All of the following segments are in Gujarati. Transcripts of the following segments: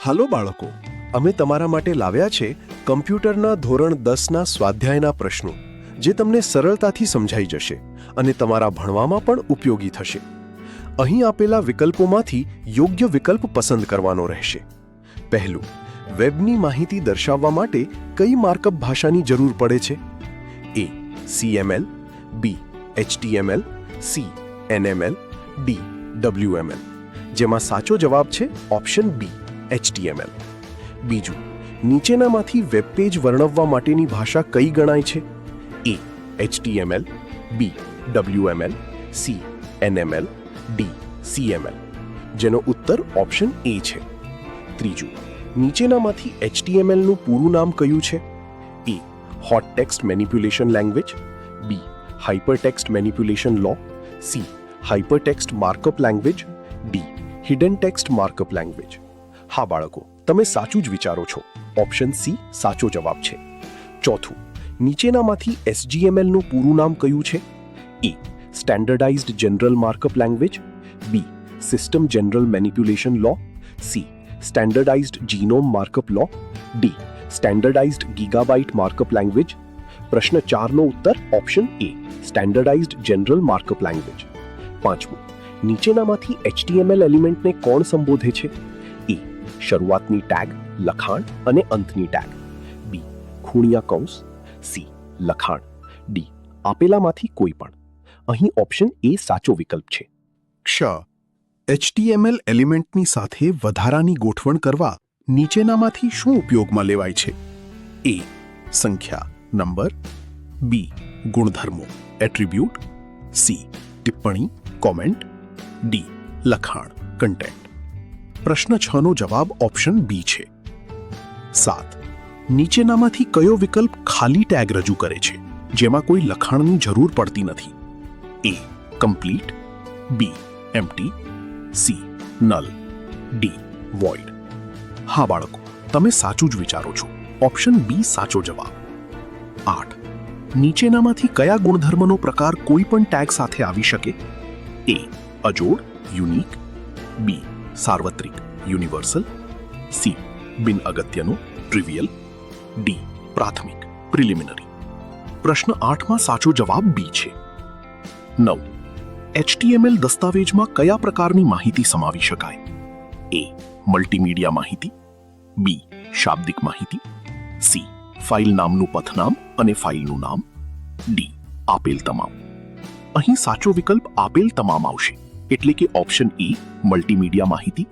હાલો બાળકો, અમે તમારા માટે લાવ્યા છે કમ્પ્યુટરના ધોરણ 10ના સ્વાધ્યાયના પ્રશ્નો, જે તમને સરળતાથી સમજાઈ જશે અને તમારા ભણવામાં પણ ઉપયોગી થશે. અહીં આપેલા વિકલ્પોમાંથી યોગ્ય વિકલ્પ પસંદ કરવાનો રહેશે. પહેલું, વેબની માહિતી દર્શાવવા માટે કઈ માર્કઅપ ભાષાની જરૂર પડે છે? એ. CML, B. HTML, C. NML, D. WML. જેમાં સાચો જવાબ છે ઓપ્શન બી, HTML. બીજું, નીચેનામાંથી વેબ પેજ વર્ણવવા માટેની ભાષા કઈ ગણાય છે? A. HTML, B. WML, C. NML, D. CML. જેનો ઉત્તર ઓપ્શન A છે. ત્રીજું, નીચેનામાંથી HTML નું પૂરું નામ કયું છે? A. Hot Text Manipulation Language, B. Hypertext Manipulation Law, C. Hypertext Markup Language, D. Hidden Text Markup Language. હા બાળકો, તમે સાચું જ વિચારો છો. ઓપ્શન સી સાચો જવાબ છે. ચોથું, નીચેનામાંથી SGML નું પૂરું નામ કયું છે? A. Standardized General Markup Language, B. System General Manipulation Law, C. Standardized Genome Markup Law, D. Standardized Gigabyte Markup Language. પ્રશ્ન 4નો ઉત્તર option A, Standardized General Markup Language. પાંચમું, નીચેનામાંથી HTML એલિમેન્ટને કોણ સંબોધે છે? A. શરૂઆતની ટેગ, લખાણ અને અંતની ટેગ, B. ખૂણિયા કૌંસ, C. લખાણ, D. આપેલામાંથી કોઈ પણ. અહીં ઓપ્શન A સાચો વિકલ્પ છે. HTML એલિમેન્ટની સાથે વધારાની ગોઠવણ કરવા નીચેનામાંથી શું ઉપયોગમાં લેવાય છે? A. સંખ્યા, નંબર, B. ગુણધર્મો, એટ્રીબ્યુટ, C. ટિપ્પણી, કોમેન્ટ, D. લખાણ, કન્ટેન્ટ. પ્રશ્ન 6નો જવાબ ઓપ્શન બી છે. 7. નીચેનામાંથી કયો વિકલ્પ ખાલી ટેગ રજૂ કરે છે, જેમાં કોઈ લખાણની જરૂર પડતી નથી? A. Complete, B. Empty, C. Null, D. Void. હા બાળકો, તમે સાચું જ વિચારો છો. ઓપ્શન બી સાચો જવાબ. 8. નીચેનામાંથી કયા ગુણધર્મનો પ્રકાર કોઈ પણ ટેગ સાથે આવી શકે? A. અજોડ, યુનિક, B. સાર્વત્રિક, યુનિવર્સલ, C. બિન અગત્યનો, ટ્રિવિયલ, D. પ્રાથમિક, પ્રિલિમિનરી. પ્રશ્ન 8માં સાચો જવાબ બી છે. 9. HTML દસ્તાવેજમાં કયા પ્રકારની માહિતી સમાવી શકાય? A. મલ્ટીમીડિયા માહિતી, B. શાબ્દિક માહિતી, C. ફાઇલ નામનું પથનામ અને ફાઇલનું નામ, D. આપેલ તમામ. અહીં સાચો વિકલ્પ આપેલ તમામ આવશે, એટલે કે ઓપ્શન A મલ્ટીમીડિયા માહિતી,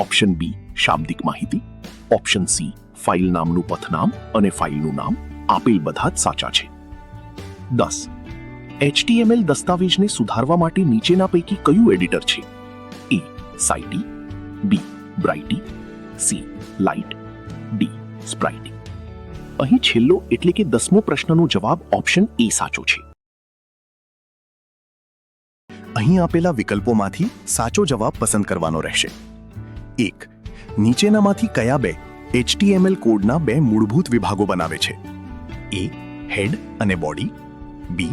ઓપ્શન B શાબ્દિક માહિતી, ઓપ્શન C ફાઇલ નામનું પથનામ અને ફાઇલનું નામ, આપેલ બધા જ સાચા છે. 10. HTML દસ્તાવેજને સુધારવા માટે નીચેના પૈકી કયું એડિટર છે? A. સાઇટી, B. બ્રાઇટી, C. Light, D. સ્પ્રાઇટી. અહીં છેલ્લો એટલે કે 10મો પ્રશ્નનો જવાબ ઓપ્શન A સાચો છે. અહીં આપેલા વિકલ્પોમાંથી સાચો જવાબ પસંદ કરવાનો રહેશે. 1. નીચેનામાંથી કયા બે HTML કોડના બે મૂળભૂત વિભાગો બનાવે છે? A. હેડ અને બોડી, B.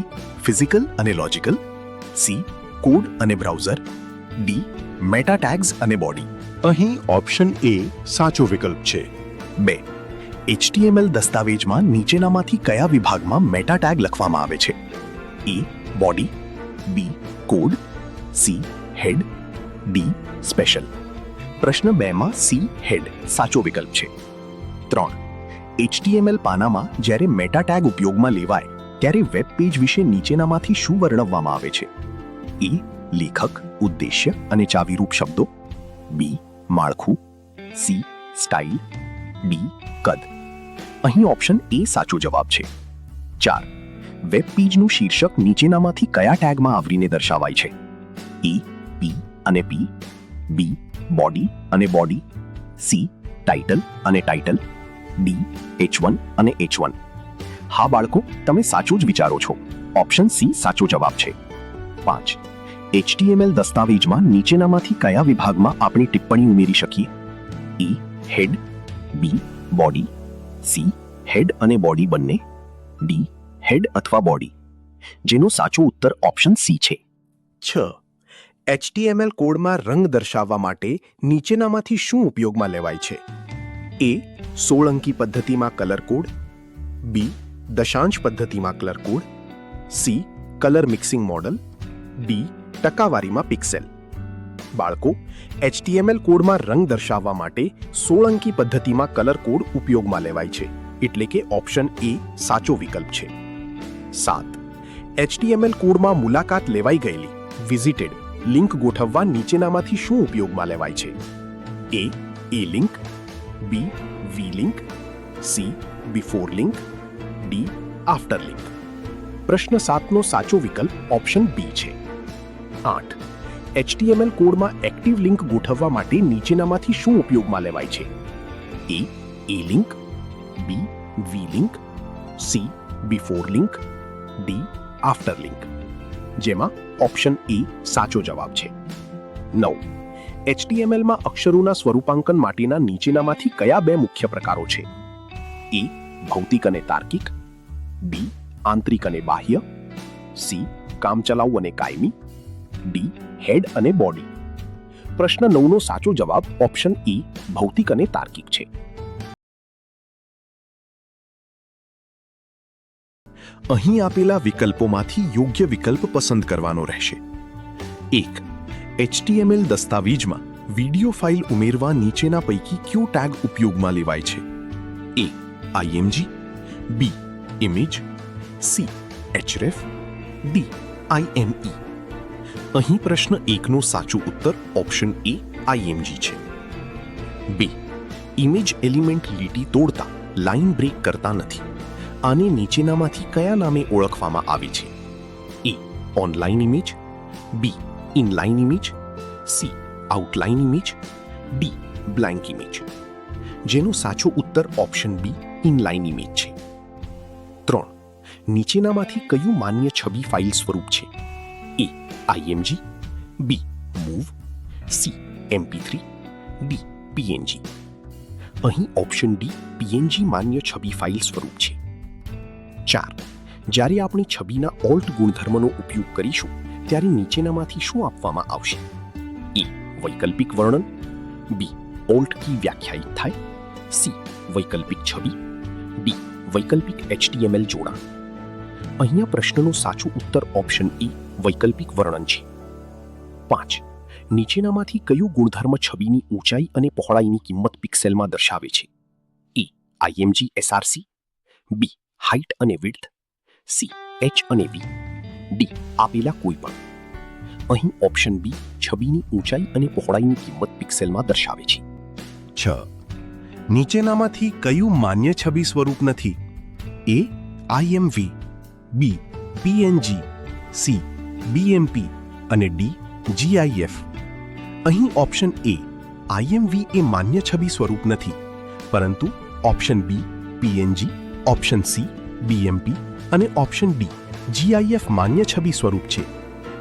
ફિઝિકલ અને લોજિકલ, C. કોડ અને બ્રાઉઝર, D. મેટા ટેગ્સ અને બોડી. અહીં ઓપ્શન A સાચો વિકલ્પ છે. 2. HTML દસ્તાવેજમાં નીચેનામાંથી કયા વિભાગમાં મેટા ટેગ લખવામાં આવે છે? A. Body, B. Code, C. Head, D. Special. પ્રશ્ન 2માં C. હેડ સાચો વિકલ્પ છે. 3. HTML પાનામાં જ્યારે મેટા ટેગ ઉપયોગમાં લેવાય ત્યારે વેબ પેજ વિશે નીચેનામાંથી શું વર્ણવવામાં આવે છે? A. લેખક, ઉદ્દેશ્ય અને ચાવીરૂપ શબ્દો, B. માળખું, C. Style, D. કદ. અહીં ઓપ્શન A સાચો જવાબ છે. 4. વેબ પેજનું શીર્ષક નીચેનામાંથી કયા ટેગમાં આવરીને દર્શાવાય છે? A. P અને P, B. બોડી અને બોડી, C. ટાઇટલ અને ટાઇટલ, D. H1 અને H1. હા બાળકો, તમે સાચું જ વિચારો છો. ઓપ્શન C સાચો જવાબ છે. 5. HTML દસ્તાવેજમાં નીચેનામાંથી કયા વિભાગમાં આપણે ટિપ્પણી ઉમેરી શકીએ? A. Head, B. Body, C. Head અને બોડી બંને, D. હેડ અથવા બોડી. જેનો સાચો ઉત્તર ઓપ્શન C છે. 6. HTML કોડમાં રંગ દર્શાવવા માટે નીચેનામાંથી શું ઉપયોગમાં લેવાય છે? એ 16 અંકી પદ્ધતિમાં કલર કોડ, બી દશાંશ પદ્ધતિમાં colour code, C colour mixing model, D ટકાવારીમાં પિક્સેલ. બાળકો, HTML કોડમાં રંગ દર્શાવવા માટે 16 અંકી પદ્ધતિમાં કલર કોડ ઉપયોગમાં લેવાય છે, એટલે કે ઓપ્શન એ સાચો વિકલ્પ છે. 7. HTML કોડમાં મુલાકાત લેવાઈ ગયેલી વિઝિટેડ લિંક ગોઠવવા નીચેનામાંથી શું ઉપયોગમાં લેવાય છે? A link, B V link, C before link, D after link. પ્રશ્ન 7નો સાચો વિકલ્પ ઓપ્શન બી છે. 8. HTML કોડમાં એક્ટિવ લિંક ગોઠવવા માટે નીચેનામાંથી શું ઉપયોગમાં લેવાય છે? A link, B V link, C before link, D after link. જેમાં ઓપ્શન એ સાચો જવાબ છે. 9. HTMLમાં અક્ષરોના સ્વરૂપાંકન માટેના નીચેનામાંથી કયા બે મુખ્ય પ્રકારો છે? એ ભૌતિક અને તાર્કિક, બી આંતરિક અને બાહ્ય, સી કામચલાઉ અને કાયમી, ડી હેડ અને બોડી. પ્રશ્ન 9નો સાચો જવાબ ઓપ્શન એ ભૌતિક અને તાર્કિક છે. અહીં આપેલા વિકલ્પોમાંથી યોગ્ય વિકલ્પ પસંદ કરવાનો રહેશે. 1. HTML દસ્તાવેજમાં વિડિયો ફાઇલ ઉમેરવા નીચેના પૈકી કયો ટેગ ઉપયોગમાં લેવાય છે? A IMG, B image, C href, D IME. અહીં પ્રશ્ન 1નો સાચો ઉત્તર ઓપ્શન એ IMG છે. 2. ઇમેજ એલિમેન્ટ લીટી તોડતા લાઇન બ્રેક કરતા નથી. આને નીચેનામાંથી કયા નામે ઓળખવામાં આવે છે? A online image, B inline image, C outline image, D blank image. જેનો સાચો ઉત્તર ઓપ્શન બી ઇનલાઇન ઇમેજ છે. 3. નીચેનામાંથી કયું માન્ય છબી ફાઇલ સ્વરૂપ છે? A IMG, B MOV, C MP3, D PNG. અહીં ઓપ્શન ડી PNG માન્ય છબી ફાઇલ સ્વરૂપ છે. 4. જ્યારે આપણે છબીના ઓલ્ટ ગુણધર્મનો ઉપયોગ કરીશું ત્યારે નીચેનામાંથી શું આપવામાં આવશે? એ વૈકલ્પિક વર્ણન, બી ઓલ્ટ કી વ્યાખ્યાયિત થાય, સી વૈકલ્પિક છબી, ડી વૈકલ્પિક HTML જોડાણ. અહીંયા પ્રશ્નનો સાચો ઉત્તર ઓપ્શન એ વૈકલ્પિક વર્ણન છે. 5. નીચેનામાંથી કયું ગુણધર્મ છબીની ઊંચાઈ અને પહોળાઈની કિંમત પિક્સેલમાં દર્શાવે છે? A IMG SRC, B height અને વિડ્થ, સી H અને V, ડી આપેલા કોઈ પણ. અહીં ઓપ્શન બી છબીની ઊંચાઈ અને પહોળાઈની કિંમત પિક્સેલમાં દર્શાવે છે. 6. નીચેનામાંથી કયું માન્ય છબી સ્વરૂપ નથી? A IMV, B PNG, C BMP અને ડી GIF. અહીં ઓપ્શન એ IMV એ માન્ય છબી સ્વરૂપ નથી, પરંતુ option B PNG, option C BMP અને ઓપ્શન ડી GIF માન્ય છબી સ્વરૂપ છે.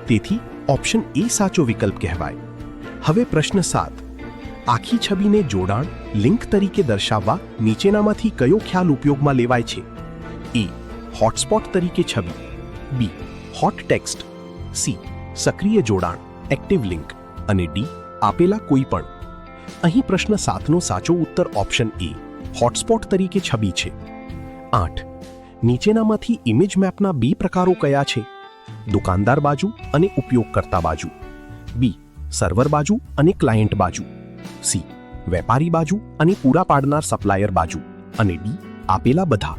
તેથી ઓપ્શન એ સાચો વિકલ્પ કહેવાય. હવે પ્રશ્ન 7. આખી છબીને જોડાણ લિંક તરીકે દર્શાવવા નીચેનામાંથી કયો ખ્યાલ ઉપયોગમાં લેવાય છે? એ હોટસ્પોટ તરીકે છબી, બી હોટ ટેક્સ્ટ, સી સક્રિય જોડાણ એક્ટિવ લિંક અને ડી આપેલા કોઈ પણ. અહીં પ્રશ્ન 7નો સાચો ઉત્તર ઓપ્શન એ હોટસ્પોટ તરીકે છબી છે. 8. નીચેનામાંથી ઇમેજ મેપના બે પ્રકારો કયા છે? દુકાનદાર બાજુ અને ઉપયોગકર્તા બાજુ, બી સર્વર બાજુ અને ક્લાયન્ટ બાજુ, સી વેપારી બાજુ અને પૂરા પાડનાર સપ્લાયર બાજુ અને ડી આપેલા બધા.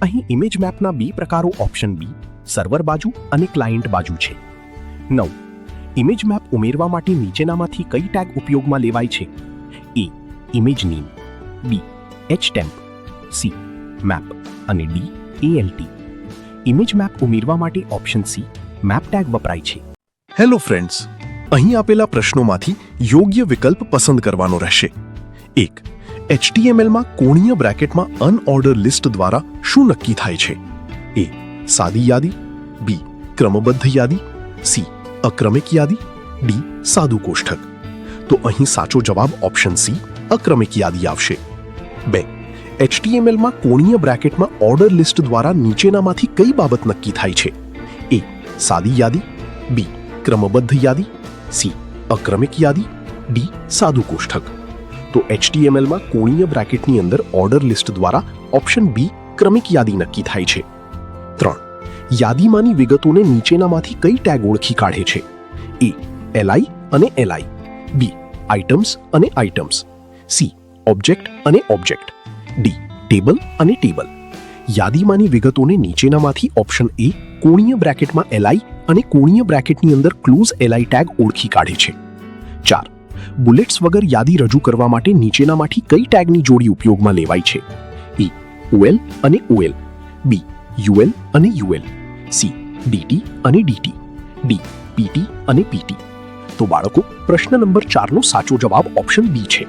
અહીં ઇમેજ મેપના બે પ્રકારો ઓપ્શન બી સર્વર બાજુ અને ક્લાયન્ટ બાજુ છે. 9. ઇમેજ મેપ ઉમેરવા માટે નીચેનામાંથી કઈ ટેગ ઉપયોગમાં લેવાય છે? એ ઇમેજ નેમ, બી htemp, સી મેપ અને ડી ALT. ઇમેજ મેપ ઉમેરવા માટે ઓપ્શન સી મેપ ટેગ વપરાય છે. હેલો ફ્રેન્ડ્સ, અહીં આપેલા પ્રશ્નોમાંથી યોગ્ય વિકલ્પ પસંદ કરવાનો રહેશે. 1. HTMLમાં કોણીય બ્રેકેટમાં અનઓર્ડર લિસ્ટ દ્વારા શું નક્કી થાય છે? એ સાદી યાદી, બી ક્રમબદ્ધ યાદી, સી અક્રમિક યાદી, ડી સાદું કોષ્ટક. તો અહીં સાચો જવાબ ઓપ્શન સી અક્રમિક યાદી આવશે. 2. HTMLમાં કોણીય બ્રેકેટમાં ઓર્ડર લિસ્ટ દ્વારા નીચેનામાંથી કઈ બાબત નક્કી થાય છે? એ સાદી યાદી, બી ક્રમબદ્ધ યાદી, સી અક્રમિક યાદી, ડી સાદું કોષ્ટક. તો HTMLમાં કોણીય બ્રેકેટની અંદર ઓર્ડર લિસ્ટ દ્વારા ઓપ્શન બી ક્રમિક યાદી નક્કી થાય છે. 3. યાદીમાંની વિગતોને નીચેનામાંથી કઈ ટેગ ઓળખી કાઢે છે? એ LI અને LI, બી આઇટમ્સ અને આઇટમ્સ, સી ઓબ્જેક્ટ અને ઓબ્જેક્ટ, ડી ટેબલ અને ટેબલ. યાદીમાંની વિગતોને નીચેનામાંથી ઓપ્શન એ કોણીય બ્રેકેટમાં LI અને કોણીય બ્રેકેટની અંદર ક્લોઝ LI ટેગ ઓળખી કાઢે છે. 4. બુલેટ્સ વગર યાદી રજૂ કરવા માટે નીચેનામાંથી કઈ ટેગની જોડી ઉપયોગમાં લેવાય છે? એ OL અને OL, બી UL અને UL, સી DT અને DT, ડી PT અને PT. તો બાળકો, પ્રશ્ન નંબર 4 નો સાચો જવાબ ઓપ્શન બી છે.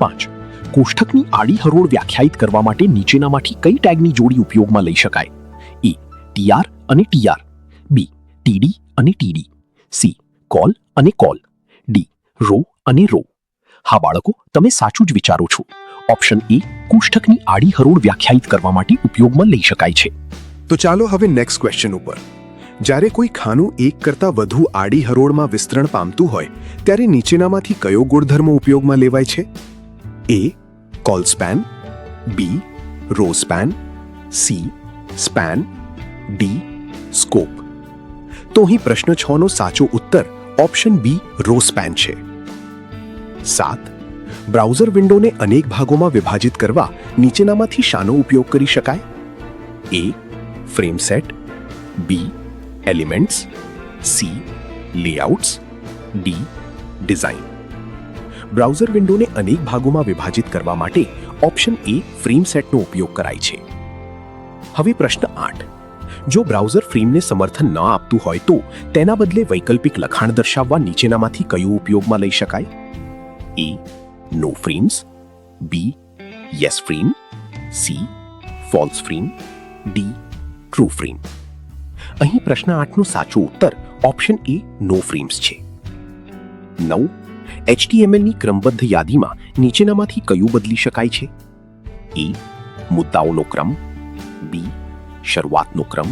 5. કોષ્ટકની આડી હરોળ વ્યાખ્યાયિત કરવા માટે નીચેનામાંથી કઈ ટેગની જોડી ઉપયોગમાં લઈ શકાય? એ TR અને TR, બી TD અને TD, સી કોલ અને કોલ, ડી રો અને રો. હા બાળકો, તમે સાચું જ વિચારો છો. ઓપ્શન એ કોષ્ટકની આડી હરોળ વ્યાખ્યાયિત કરવા માટે ઉપયોગમાં લઈ શકાય છે. તો ચાલો હવે નેક્સ્ટ ક્વેશ્ચન ઉપર. જ્યારે કોઈ ખાનું એક કરતાં વધુ આડી હરોળમાં વિસ્તરણ પામતું હોય ત્યારે નીચેનામાંથી કયો ગુણધર્મ ઉપયોગમાં લેવાય છે? A col span, B row span, C span, D scope. તો અહીં પ્રશ્ન 6 નો સાચો ઉત્તર ઓપ્શન બી રો સ્પેન છે. 7. બ્રાઉઝર વિન્ડોને અનેક ભાગોમાં વિભાજિત કરવા નીચેનામાંથી શાનો ઉપયોગ કરી શકાય? A frame set, B elements, C layouts, D design. Browser વિન્ડોને અનેક ભાગોમાં વિભાજિત કરવા માટે ઓપ્શન એ ફ્રેમ સેટનો ઉપયોગ કરાય છે. હવે પ્રશ્ન 8. જો બ્રાઉઝર ફ્રેમને સમર્થન ન આપતું હોય તો તેના બદલે વૈકલ્પિક લખાણ દર્શાવવા નીચેનામાંથી કયું ઉપયોગમાં લઈ શકાય? A no frames, B yes frame, C false frame, D true frame. અહીં પ્રશ્ન 8 નો સાચો ઉત્તર ઓપ્શન એ નો ફ્રેમ્સ છે. 9. HTMLની ક્રમબદ્ધ યાદીમાં નીચેનામાંથી કયું બદલી શકાય છે? એ મુદ્દાઓનો ક્રમ, બી શરૂઆતનો ક્રમ,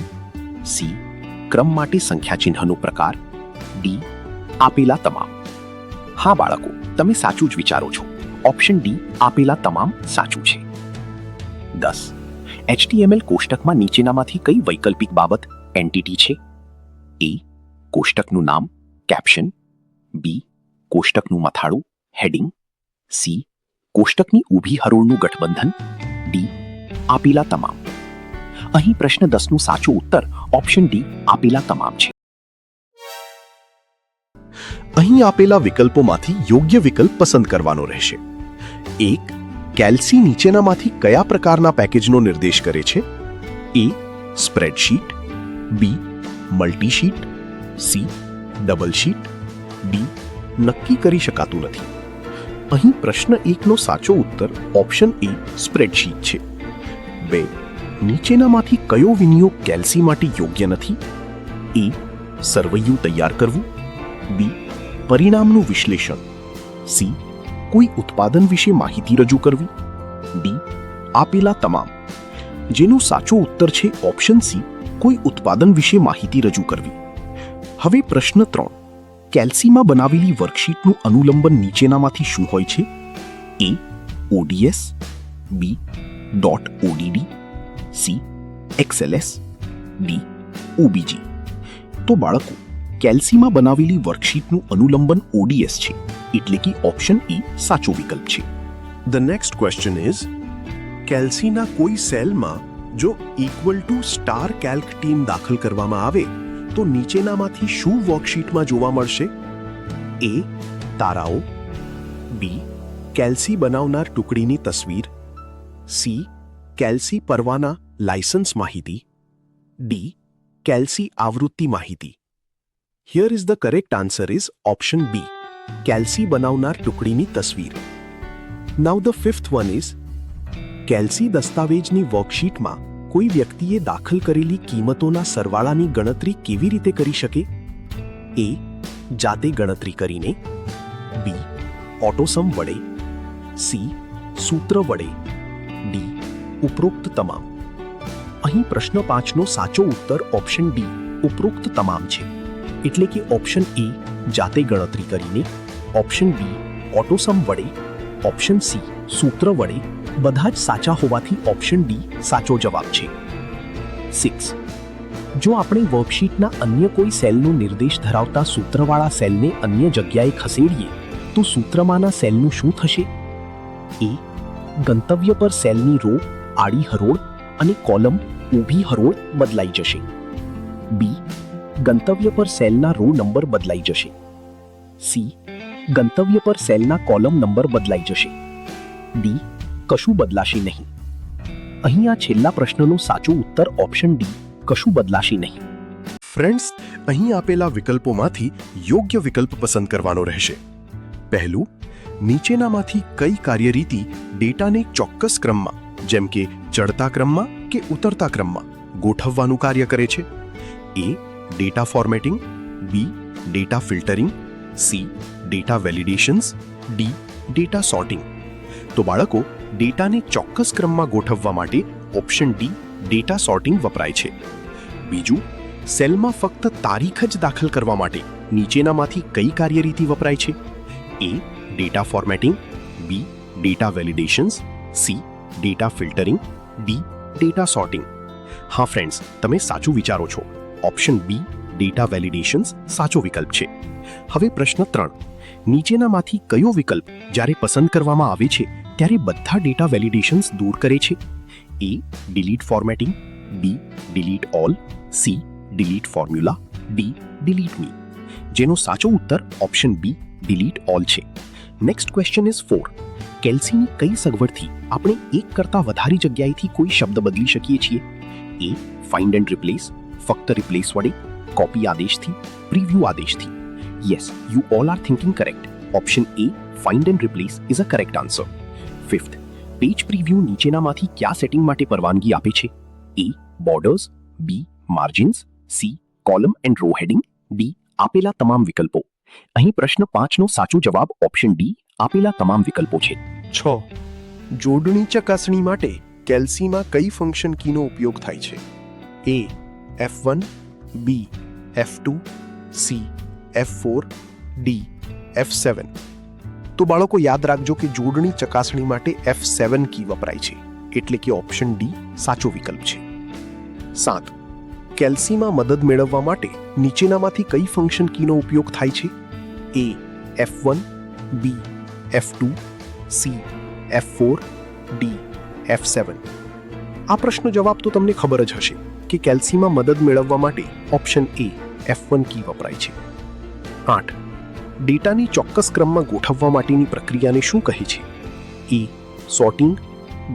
સી ક્રમ માટે સંખ્યા ચિહ્નનો પ્રકાર, ડી આપેલા તમામ. હા બાળકો, તમે સાચું જ વિચારો છો. ઓપ્શન ડી આપેલા તમામ સાચું છે. 10. HTML કોષ્ટકમાં નીચેનામાંથી કઈ વૈકલ્પિક બાબત એન્ટિટી છે? એ કોષ્ટકનું નામ કેપ્શન, બી કોષ્ટકનું મથાળું હેડિંગ, સી કોષ્ટકની ઊભી હરોળનું ગઠબંધન, ડી આપેલા તમામ. અહીં પ્રશ્ન 10 નો સાચો ઉત્તર ઓપ્શન ડી આપેલા તમામ છે. અહીં આપેલા વિકલ્પોમાંથી યોગ્ય વિકલ્પ પસંદ કરવાનો રહેશે. 1. કેલ્સી નીચેનામાંથી કયા પ્રકારના પેકેજનો નિર્દેશ કરે છે? એ સ્પ્રેડશીટ, બી મલ્ટીશીટ, સી ડબલ શીટ, ડી નક્કી કરી શકાતું નથી. અહીં પ્રશ્ન 1 નો સાચો ઉત્તર ઓપ્શન એ સ્પ્રેડશીટ છે. 2. નીચેનામાંથી કયો વિનિયોગ કેલ્સી માટે યોગ્ય નથી? એ સરવૈયું તૈયાર કરવું, બી પરિણામનું વિશ્લેષણ, સી કોઈ ઉત્પાદન વિશે માહિતી રજૂ કરવી, ડી આપેલા તમામ. જેનો સાચો ઉત્તર છે ઓપ્શન સી કોઈ ઉત્પાદન વિશે માહિતી રજૂ કરવી. હવે પ્રશ્ન 3. કેલ્સીમાં બનાવેલી વર્કશીટનું અનુલંબન નીચેનામાંથી શું હોય છે? એ ODS, બી .odd, C XLS, D OBJ. તો બાળકો, કેલ્સીમાં બનાવેલી વર્કશીટનું અનુલંબન ODS છે, એટલે કે ઓપ્શન એ સાચો વિકલ્પ છે. ધ નેક્સ્ટ ક્વેશ્ચન ઇઝ કેલ્સીના કોઈ સેલમાં જો equal to star Calc team દાખલ કરવામાં આવે તો નીચેનામાંથી શું વર્કશીટમાં જોવા મળશે? એ તારાઓ, બી કેલ્સી બનાવનાર ટુકડીની તસવીર, સી કેલ્સી પરવાના લાયસન્સ માહિતી, ડી કેલ્સી આવૃત્તિ માહિતી. Here is the correct answer is option B કેલ્સી બનાવનાર ટુકડીની તસવીર. Now the fifth one is કેલ્સી દસ્તાવેજની વર્કશીટમાં કોઈ વ્યક્તિએ દાખલ કરેલી કિંમતોના સરવાળાની ગણતરી કેવી રીતે કરી શકે? એ જાતે ગણતરી કરીને, બી ઓટોસમ વડે, સી સૂત્ર વડે, ડી ઉપરોક્ત તમામ. અહીં પ્રશ્ન 5 નો સાચો ઉત્તર ઓપ્શન ડી ઉપરોક્ત તમામ છે, એટલે કે ઓપ્શન એ જાતે ગણતરી કરીને, ઓપ્શન બી ઓટોસમ વડે, ઓપ્શન સી સૂત્ર વડે, બધા જ સાચા હોવાથી ઓપ્શન ડી સાચો જવાબ છે. 6. જો આપણે વર્કશીટના અન્ય કોઈ સેલનો નિર્દેશ ધરાવતા સૂત્રવાળા સેલને અન્ય જગ્યાએ ખસેડીએ તો સૂત્રમાંના સેલનું શું થશે? એ. ગંતવ્ય પર સેલની રો આડી હરોળ અને કોલમ ઊભી હરોળ બદલાઈ જશે. બી. ગંતવ્ય પર સેલના રો નંબર બદલાઈ જશે. સી. ગંતવ્ય પર સેલના કોલમ નંબર બદલાઈ જશે. ડી. કશું બદલાશે નહીં. અહીં આ છેલ્લા પ્રશ્નનો સાચો ઉત્તર ઓપ્શન ડી કશું બદલાશે નહીં. ફ્રેન્ડ્સ, અહીં આપેલા વિકલ્પોમાંથી યોગ્ય વિકલ્પ પસંદ કરવાનો રહેશે. પહેલું, નીચેનામાંથી કઈ કાર્યરીતિ ડેટાને ચોક્કસ ક્રમમાં, જેમ કે ચડતા ક્રમમાં કે ઉતરતા ક્રમમાં ગોઠવવાનું કાર્ય કરે છે? A. Data formatting, B. Data filtering, C. Data validations, D. Data sorting. તો બાળકો, ડેટાને ચોક્કસ ક્રમમાં ગોઠવવા માટે ઓપ્શન ડી ડેટા સોર્ટિંગ વપરાય છે. બીજું, સેલમાં ફક્ત તારીખ જ દાખલ કરવા માટે નીચેનામાંથી કઈ કાર્યરીતિ વપરાય છે? A. Data formatting, B. Data validations, C. Data filtering, D. Data sorting. હા ફ્રેન્ડ્સ, તમે સાચું વિચારો છો. ઓપ્શન બી ડેટા વેલિડેશન્સ સાચો વિકલ્પ છે. હવે પ્રશ્ન 3. નીચેનામાંથી કયો વિકલ્પ જ્યારે પસંદ કરવામાં આવે છે ત્યારે બધા ડેટા વેલિડેશન્સ દૂર કરે છે? A. Delete formatting, B. Delete all, C. Delete formula, D. Delete me. જેનો સાચો ઉત્તર ઓપ્શન બી ડિલીટ ઓલ છે. Next question is 4. કેલ્સીની કઈ સગવડથી આપણે એક કરતાં વધારે જગ્યાએથી કોઈ શબ્દ બદલી શકીએ છીએ? એ. ફાઇન્ડ એન્ડ રિપ્લેસ, ફક્ત રિપ્લેસ વડે, કોપી આદેશથી, પ્રિવ્યૂ આદેશથી. Yes, you all are thinking correct. Option A find and replace is a correct answer. 5th, page preview નીચેનામાંથી કયા સેટિંગ માટે પરવાનગી આપે છે? A. Borders, B. Margins, C. Column and row heading, D. આપેલા તમામ વિકલ્પો. અહીં પ્રશ્ન 5નો સાચો જવાબ ઓપ્શન ડી આપેલા તમામ વિકલ્પો છે. 6. જોડણી ચકાસણી માટે કેલ્સીમાં કઈ ફંક્શન કીનો ઉપયોગ થાય છે? એ. F1, બી. F2, C. F4, D. F7. તો બાળકો યાદ રાખજો કે જોડણી ચકાસણી માટે F7 કી વપરાય છે, એટલે કે ઓપ્શન ડી સાચો વિકલ્પ છે. 7. કેલ્સીમાં મદદ મેળવવા માટે નીચેનામાંથી કઈ ફંક્શન કીનો ઉપયોગ થાય છે? એ. F1, બી. F2, C. F4, D. F7. આ પ્રશ્નનો જવાબ તો તમને ખબર જ હશે કે કેલ્સીમાં મદદ મેળવવા માટે ઓપ્શન એ F1 કી વપરાય છે. 8. ડેટાની ચોક્કસ ક્રમમાં ગોઠવવા માટેની પ્રક્રિયાને શું કહે છે? A. Sorting,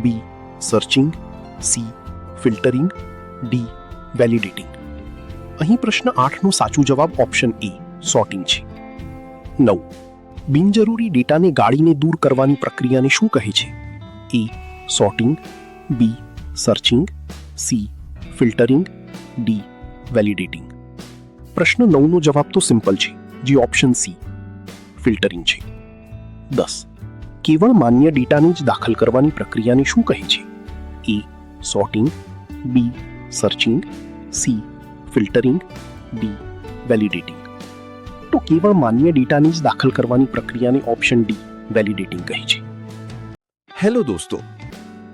B. Searching, C. Filtering, D. Validating. અહીં પ્રશ્ન 8નો સાચો જવાબ ઓપ્શન એ સોર્ટિંગ છે. 9. બિનજરૂરી ડેટાને ગાળીને દૂર કરવાની પ્રક્રિયાને શું કહે છે? A. Sorting, B. Searching, C. Filtering, D. Validating. પ્રશ્ન 9નો જવાબ તો સિમ્પલ છે, જે ઓપ્શન સી ફિલ્ટરિંગ છે. 10. કેવળ માન્ય ડેટાને જ દાખલ કરવાની પ્રક્રિયાને શું કહે છે? A. Sorting, B. Searching, C. Filtering, D. Validating. તો કેવળ માન્ય ડેટાને જ દાખલ કરવાની પ્રક્રિયાને ઓપ્શન ડી વેલિડેટિંગ કહે છે. હેલો દોસ્તો,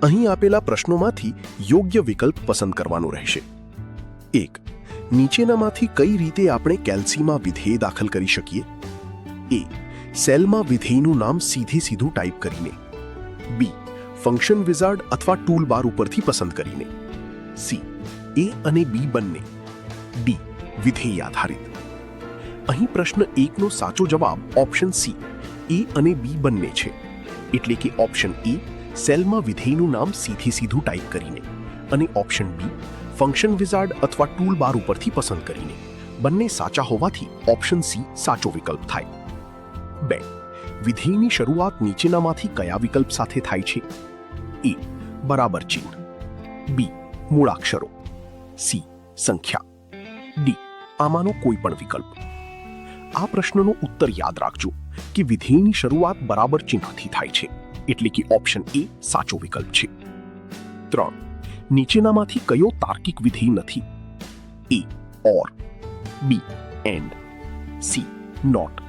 અહીં આપેલા પ્રશ્નોમાંથી યોગ્ય વિકલ્પ પસંદ કરવાનો રહેશે. 1. નીચેનામાંથી કઈ રીતે આપણે કેલ્સીમાં વિધેય દાખલ કરી શકીએ? એ. સેલમાં વિધેયનું નામ સીધું ટાઈપ કરીને. બી. ફંક્શન વિઝાર્ડ અથવા ટૂલ બાર ઉપરથી પસંદ કરીને. સી. એ અને બી બંને. ડી. વિધેય આધારિત. અહીં પ્રશ્ન 1નો સાચો જવાબ ઓપ્શન સી એ અને બી બંને છે, એટલે કે ઓપ્શન એ સેલમાં વિધેયનું નામ સીધું ટાઈપ કરીને અને ઓપ્શન બી ફંક્શન વિઝાર્ડ અથવા ટૂલ બાર ઉપરથી પસંદ કરીને. બંને સાચા હોવાથી ઓપ્શન સી સાચો વિકલ્પ થાય. 2. વિધેયની શરૂઆત નીચેનામાંથી કયા વિકલ્પ સાથે થાય છે? એ. બરાબર ચિહ્ન, બી. મૂળાક્ષરો, સી. સંખ્યા, ડી. આમાંનો કોઈ પણ વિકલ્પ. આ પ્રશ્નનો ઉત્તર યાદ રાખજો કે વિધેયની શરૂઆત બરાબર ચિહ્નથી થાય છે, એટલે કે ઓપ્શન એ સાચો વિકલ્પ છે. 3. નીચેનામાંથી કયો તાર્કિક વિધેય નથી? A. Or, B. And, C. Not,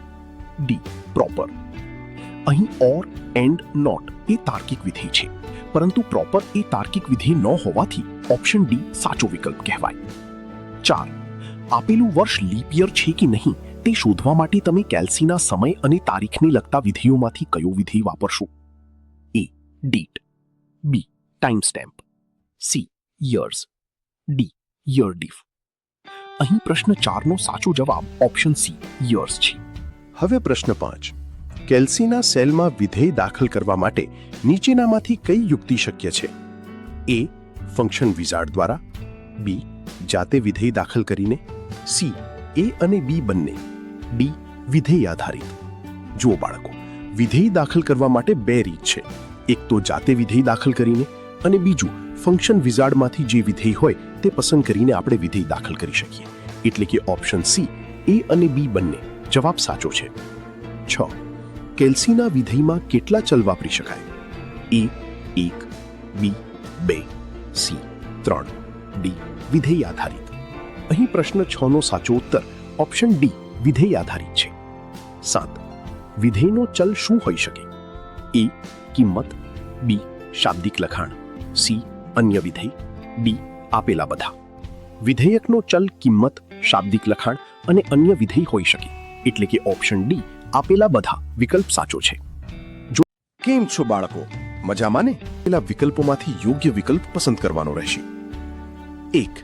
D proper. અહીં ઓર, એન્ડ, નોટ એ તાર્કિક વિધેય છે, પરંતુ પ્રોપર એ તાર્કિક વિધેય ન હોવાથી ઓપ્શન ડી સાચો વિકલ્પ કહેવાય. 4. આપેલું વર્ષ લીપ યર છે કે નહીં તે શોધવા માટે તમે કેલ્સીના સમય અને તારીખને લગતા વિધેયોમાંથી કયો વિધેય વાપરશો? A date, B time stamp, C years, D year diff. અહીં પ્રશ્ન 4 નો સાચો જવાબ ઓપ્શન સી યર્સ છે. હવે પ્રશ્ન 5. કેલ્સીના સેલમાં વિધેય દાખલ કરવા માટે નીચેનામાંથી કઈ યુક્તિ શક્ય છે? એ ફંક્શન વિઝાર્ડ દ્વારા, બી જાતે વિધેય દાખલ કરીને, સી એ અને બી બંને, ડી વિધેય આધારિત. જુઓ બાળકો, વિધેય દાખલ કરવા માટે બે રીત છે. એક તો જાતે વિધેય દાખલ કરીને અને બીજું ફંક્શન વિઝાર્ડમાંથી જે વિધેય હોય તે પસંદ કરીને આપણે વિધેય દાખલ કરી શકીએ. એટલે કે ઓપ્શન સી એ અને બી બંને જવાબ સાચો છે. 6. કેલ્સીના વિધેયમાં કેટલા ચલ વાપરી શકાય? એ 1, બી 2, સી 3, ડી વિધેય આધારિત. અહીં પ્રશ્ન 6 નો સાચો ઉત્તર ઓપ્શન ડી વિધેય આધારિત છે. 7. વિધેયનો ચલ શું હોઈ શકે? એ કિંમત, બી શાબ્દિક લખાણ, સી અન્ય વિધેય, ડી આપેલા બધા. વિધેયકનો ચલ કિંમત, શાબ્દિક લખાણ અને અન્ય વિધેય હોઈ શકે, એટલે કે ઓપ્શન ડી આપેલા બધા વિકલ્પ સાચો છે. કેમ છો બાળકો, મજામાં ને? પેલા વિકલ્પોમાંથી યોગ્ય વિકલ્પ પસંદ કરવાનો રહેશે. 1.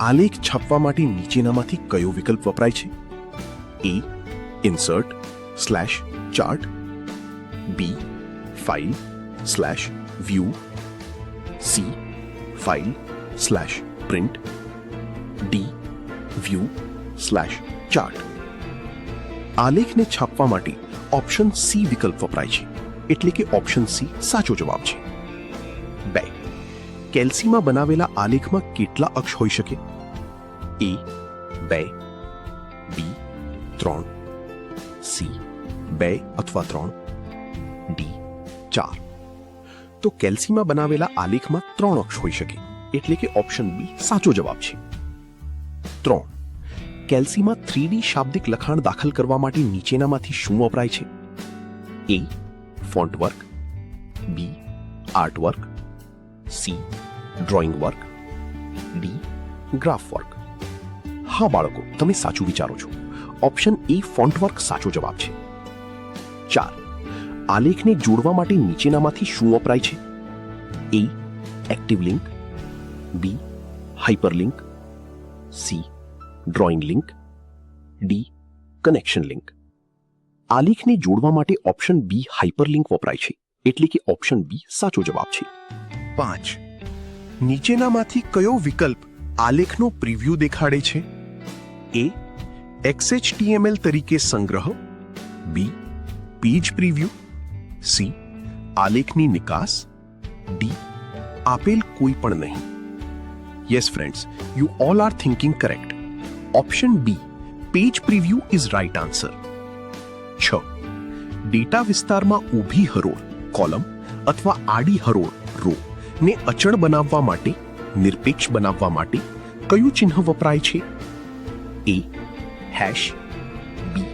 આલેખ છાપવા માટે નીચેનામાંથી કયો વિકલ્પ વપરાય છે? A insert slash chart, B file slash view, C file slash print, D view slash chart. આલેખને છાપવા માટે ઓપ્શન સી વિકલ્પ વપરાય છે, એટલે કે ઓપ્શન સી સાચો જવાબ છે. 2. કેલ્સીમાં બનાવેલા આલેખમાં કેટલા અક્ષ હોઈ શકે? એ 2, બી 3, સી 2 અથવા 3, ડી 4. તો કેલ્સીમાં બનાવેલા આલેખમાં 3 અક્ષ હોઈ શકે, એટલે કે ઓપ્શન બી સાચો જવાબ છે. 3. કેલ્સીમાં 3D શાબ્દિક લખાણ દાખલ કરવા માટે નીચેનામાંથી શું વપરાય છે? A font work, B art work, C drawing work, D graph work. હા બાળકો, તમે સાચું વિચારો છો. ઓપ્શન એ ફોન્ટ વર્ક સાચો જવાબ છે. 4. આલેખને જોડવા માટે નીચેનામાંથી શું વપરાય છે? A active link, B hyperlink, C drawing link, D connection link. આલેખને જોડવા માટે ઓપ્શન બી હાઇપરલિંક વપરાય છે, એટલે કે ઓપ્શન બી સાચો જવાબ છે. 5. નીચેનામાંથી કયો વિકલ્પ આલેખનો પ્રિવ્યૂ દેખાડે છે? એ XHTML તરીકે સંગ્રહ, બી પેજ પ્રિવ્યૂ, સી આલેખની નિકાસ, ડી આપેલ કોઈ પણ નહીં. Yes friends, you all are thinking correct. Option B page preview is right answer. 6. Data વિસ્તારમાં ઊભી હરોળ કોલમ અથવા આડી હરોળ રો ને અચળ બનાવવા માટે, નિરપેક્ષ બનાવવા માટે કયું ચિહ્ન વપરાય છે? A hash, B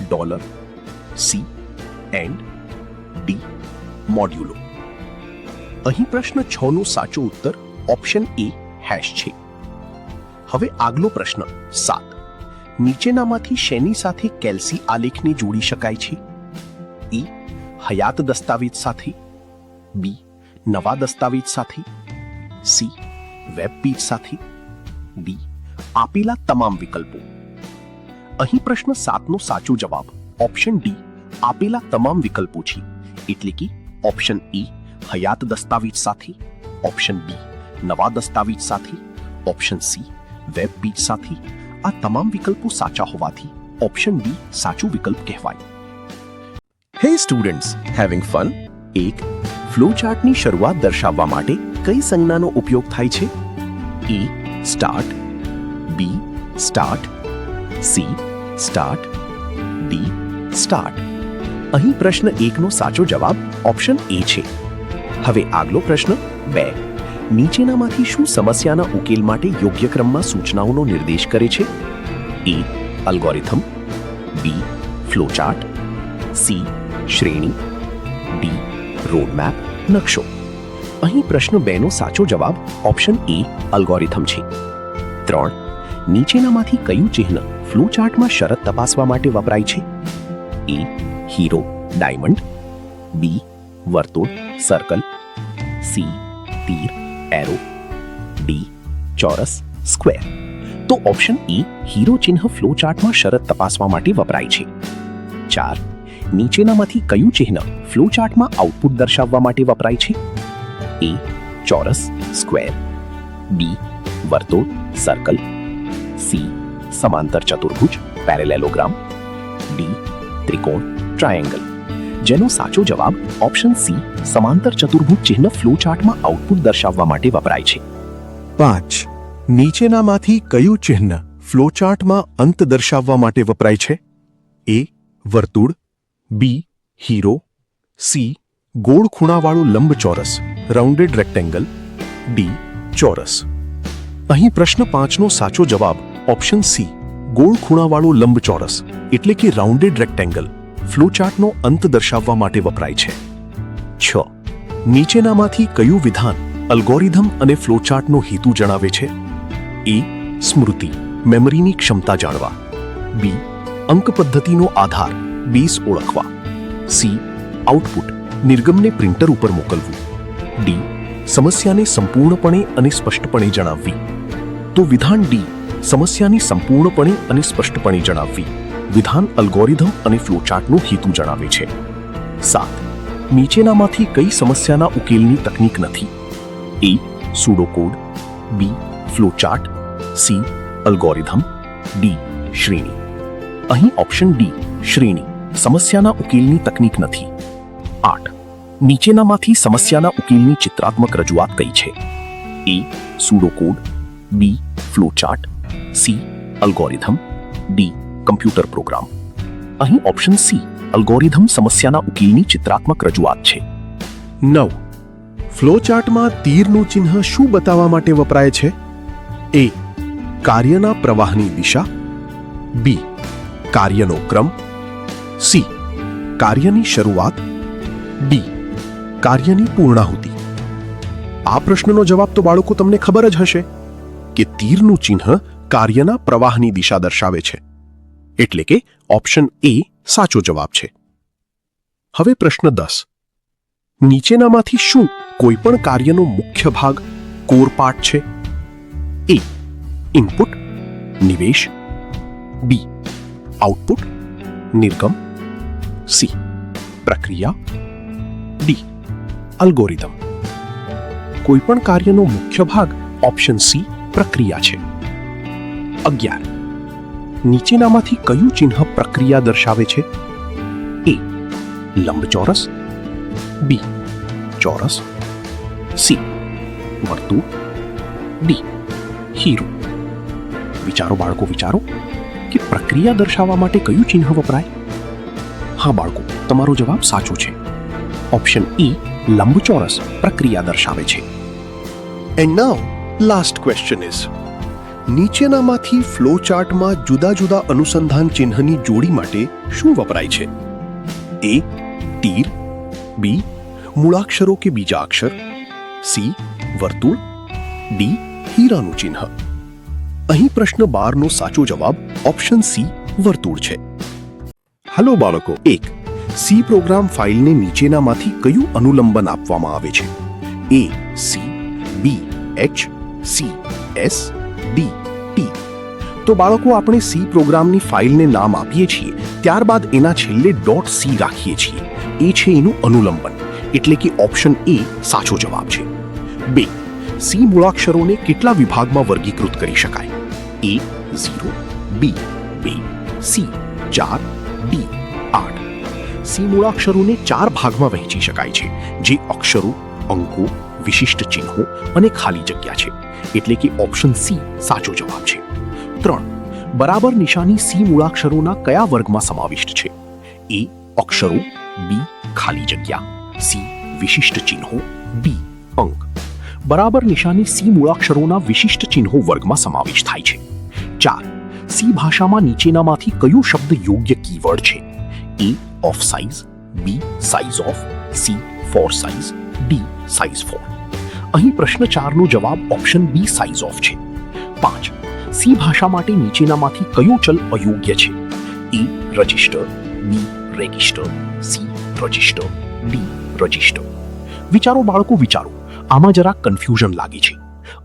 dollar, C and, D modulo. અહીં પ્રશ્ન 6 નો સાચો ઉત્તર ઓપ્શન એ હેશ છે. હવે આગલો પ્રશ્ન 7. નીચેનામાંથી શેની સાથે કેલ્સી આલેખને જોડી શકાય છે? એ હયાત દસ્તાવેજ સાથે, બી નવા દસ્તાવેજ સાથે, સી વેબ પેજ સાથે, ડી આપેલા તમામ વિકલ્પો. અહીં પ્રશ્ન 7 નો સાચો જવાબ ઓપ્શન ડી આપેલા તમામ વિકલ્પો છે, એટલે કે ઓપ્શન એ હયાત દસ્તાવેજ સાથે, ઓપ્શન બી નવા દસ્તાવેજ સાથે, ઓપ્શન સી વેબ પેજ સાથે. આ તમામ વિકલ્પો સાચા હોવાથી ઓપ્શન ડી સાચું વિકલ્પ કહેવાય. Hey students, having fun? 1. Flow ચાર્ટની શરૂઆત દર્શાવવા માટે કઈ સંજ્ઞાનો ઉપયોગ થાય છે? A start, B start, C start, D start. અહીં પ્રશ્ન 1 નો સાચો જવાબ ઓપ્શન એ છે. હવે આગલો પ્રશ્ન 2. નીચેનામાંથી શું સમસ્યાના ઉકેલ માટે યોગ્ય ક્રમમાં સૂચનાઓનો નિર્દેશ કરે છે? એ અલ્ગોરિથમ, બી ફ્લોચાર્ટ, સી શ્રેણી, ડી રોડમેપ નકશો. અહીં પ્રશ્ન 2 નો સાચો જવાબ ઓપ્શન એ અલ્ગોરિધમ છે. 3. નીચેનામાંથી કયું ચિહ્ન ફ્લોચાર્ટમાં શરત તપાસવા માટે વપરાય છે? એ હીરો ડાયમંડ, બી વર્તુળ સર્કલ, સી તીર એરો, ડી ચોરસ સ્ક્વેર. તો ઓપ્શન એ હીરો ચિહ્ન ફ્લોચાર્ટમાં શરત તપાસવા માટે વપરાય છે. 4. નીચેનામાંથી કયું ચિહ્ન ફ્લોચાર્ટમાં આઉટપુટ દર્શાવવા માટે વપરાય છે? એ ચોરસ સ્ક્વેર, બી વર્તુળ સર્કલ, સી સમાંતર ચતુર્ભુજ પેરેલેલોગ્રામ, ડી ત્રિકોણ ટ્રાયેંગલ. જેનો સાચો જવાબ ઓપ્શન સી સમાંતર ચતુર્ભુજ ચિહ્ન ફ્લોચાર્ટમાં આઉટપુટ દર્શાવવા માટે વપરાય છે. 5. નીચેનામાંથી કયું ચિહ્ન ફ્લોચાર્ટમાં અંત દર્શાવવા માટે વપરાય છે? એ વર્તુળ, બી હીરો, સી ગોળ ખૂણાવાળું લંબચોરસ રાઉન્ડેડ રેક્ટેંગલ, ડી ચોરસ. અહીં પ્રશ્ન 5 નો સાચો જવાબ ઓપ્શન સી ગોળ ખૂણાવાળું લંબચોરસ એટલે કે રાઉન્ડેડ રેક્ટેંગલ ફ્લોચાર્ટનો અંત દર્શાવવા માટે વપરાય છે. 6. નીચેનામાંથી કયું વિધાન અલ્ગોરિધમ અને ફ્લોચાર્ટનો હેતુ જણાવે છે? એ સ્મૃતિ મેમરીની ક્ષમતા જાણવા, બી અંક પદ્ધતિનો આધાર બેઝ ઓળખવા, સી આઉટપુટ નિર્ગમને પ્રિન્ટર ઉપર મોકલવું, ડી સમસ્યાને સંપૂર્ણપણે અને સ્પષ્ટપણે જણાવવી. તો વિધાન ડી સમસ્યાની સંપૂર્ણપણે અને સ્પષ્ટપણે જણાવવી વિધાન અલ્ગોરિધમ અને ફ્લોચાર્ટનો હેતુ જણાવે છે. 7. નીચેનામાંથી કઈ સમસ્યાના ઉકેલની તકનીક નથી? એ pseudocode, B flowchart, C algorithm, D શ્રેણી. અહીં ઓપ્શન ડી શ્રેણી સમસ્યાના ઉકેલની તકનીક નથી. 8. નીચેનામાંથી સમસ્યાના ઉકેલની ચિત્રાત્મક રજૂઆત કઈ છે? A pseudocode, B flowchart, C algorithm, D computer program. અહીં ઓપ્શન સી અલ્ગોરિધમ સમસ્યાના ઉકેલની ચિત્રાત્મક રજૂઆત છે. 9. ફ્લોચાર્ટમાં તીરનું ચિહ્ન શું બતાવવા માટે વપરાય છે? એ કાર્યના પ્રવાહની દિશા, બી કાર્યનો ક્રમ, સી કાર્યની શરૂઆત, ડી કાર્યની પૂર્ણાહુતિ. આ પ્રશ્નનો જવાબ તો બાળકો તમને ખબર જ હશે કે તીરનું ચિહ્ન કાર્યના પ્રવાહની દિશા દર્શાવે છે. એટલે કે ઓપ્શન એ સાચો જવાબ છે. હવે પ્રશ્ન 10. નીચેનામાંથી શું કોઈ પણ કાર્યનો મુખ્ય ભાગ કોર પાર્ટ છે? એ ઇનપુટ નિવેશ, બી આઉટપુટ નિર્ગમ, સી પ્રક્રિયા, ડી અલ્ગોરિધમ. કોઈ પણ કાર્યનો મુખ્ય ભાગ ઓપ્શન સી પ્રક્રિયા છે. 11. નીચેનામાંથી કયું ચિહ્ન પ્રક્રિયા દર્શાવે છે? એ લંબચોરસ, બી ચોરસ, સી વર્તુળ, ડી હીરો. વિચારો બાળકો વિચારો કે પ્રક્રિયા દર્શાવવા માટે કયું ચિહ્ન વપરાય? હા બાળકો, તમારો જવાબ સાચો છે. ઓપ્શન એ લંબચોરસ પ્રક્રિયા દર્શાવે છે. And now last question is નીચેનામાંથી ફ્લોચાર્ટમાં જુદા જુદા અનુસંધાન ચિહ્નની જોડી માટે શું વપરાય છે? એ તીર, બી મૂળાક્ષરો કે બીજા અક્ષર, સી વર્તુળ, ડી હીરાનું ચિહ્ન. અહીં પ્રશ્ન 12 નો સાચો જવાબ ઓપ્શન સી વર્તુળ છે. હાલો બાળકો, 1. સી પ્રોગ્રામ ફાઇલને નીચેનામાંથી કયું અનુલંબન આપવામાં આવે છે? A C, B H, C S, D T. તો બાળકો, આપણે સી પ્રોગ્રામની ફાઇલને નામ આપીએ છીએ, ત્યારબાદ એના છેલ્લે .c રાખીએ છીએ. એ છે એનું અનુલંબન, એટલે કે ઓપ્શન એ સાચો જવાબ છે. 2. સી મૂળાક્ષરોને કેટલા વિભાગમાં વર્ગીકૃત કરી શકાય? એ 0, બી 2, સી 4, ડી 8. સી મૂળાક્ષરોને 4 ભાગમાં વહેંચી શકાય છે, જે અક્ષરો, અંકો, વિશિષ્ટ ચિહ્નો અને ખાલી જગ્યા છે. એટલે કે ઓપ્શન સી સાચો જવાબ છે. 3. બરાબર નિશાની સી મૂળાક્ષરોના કયા વર્ગમાં સમાવિષ્ટ છે? એ અક્ષરો, બી ખાલી જગ્યા, સી વિશિષ્ટ ચિહ્નો, ડી અંક. બરાબર નિશાની સી મૂળાક્ષરોના વિશિષ્ટ ચિહ્નો વર્ગમાં સમાવેશ થાય છે. 4. સી ભાષામાં નીચેનામાંથી કયો શબ્દ યોગ્ય કીવર્ડ છે? A of size, B size of, C for size, D size for. અહીં પ્રશ્ન 4 નો જવાબ ઓપ્શન બી સાઇઝ ઓફ છે. 5. સી ભાષા માટે નીચેનામાંથી કયો ચલ અયોગ્ય છે? એ રજિસ્ટર, બી રેગિસ્ટર, સી રજિસ્ટર, ડી રજિસ્ટર. વિચારો બાળકો, વિચારો. આમાં જરા કન્ફ્યુઝન લાગે છે.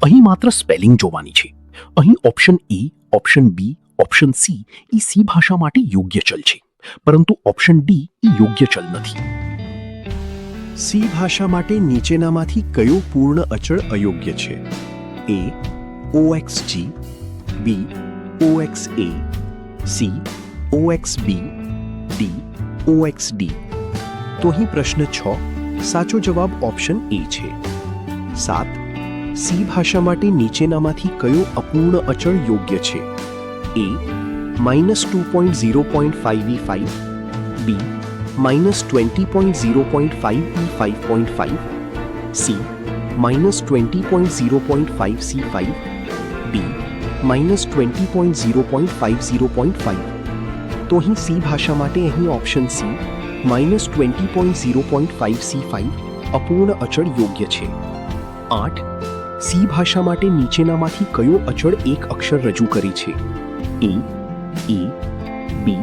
અહીં માત્ર સ્પેલિંગ જોવાની છે. અહીં option A, option B, option C એ સી ભાષા માટે યોગ્ય ચલ છે, પરંતુ ઓપ્શન ડી એ યોગ્ય ચલ નથી. સી ભાષા માટે નીચેનામાંથી કયો પૂર્ણ અચળ અયોગ્ય છે? એ OXG, બી OXA, C OXB, D OXD. તો અહીં પ્રશ્ન 6, સાચો જવાબ ઓપ્શન એ છે. 7. સી ભાષા માટે નીચેનામાંથી કયો અપૂર્ણ અચળ યોગ્ય છે? એ -2.0.5e5, બી -20.0.5e5.5, સી -20.0.5c5, ડી -20.0.50.5. તો અહીં સી ભાષા માટે અહીં ઓપ્શન સી -20.0.5c5 અપૂર્ણ અચળ યોગ્ય છે. 8. સી ભાષા માટે નીચેનામાંથી કયો અચળ એક અક્ષર રજૂ કરે છે? એ બી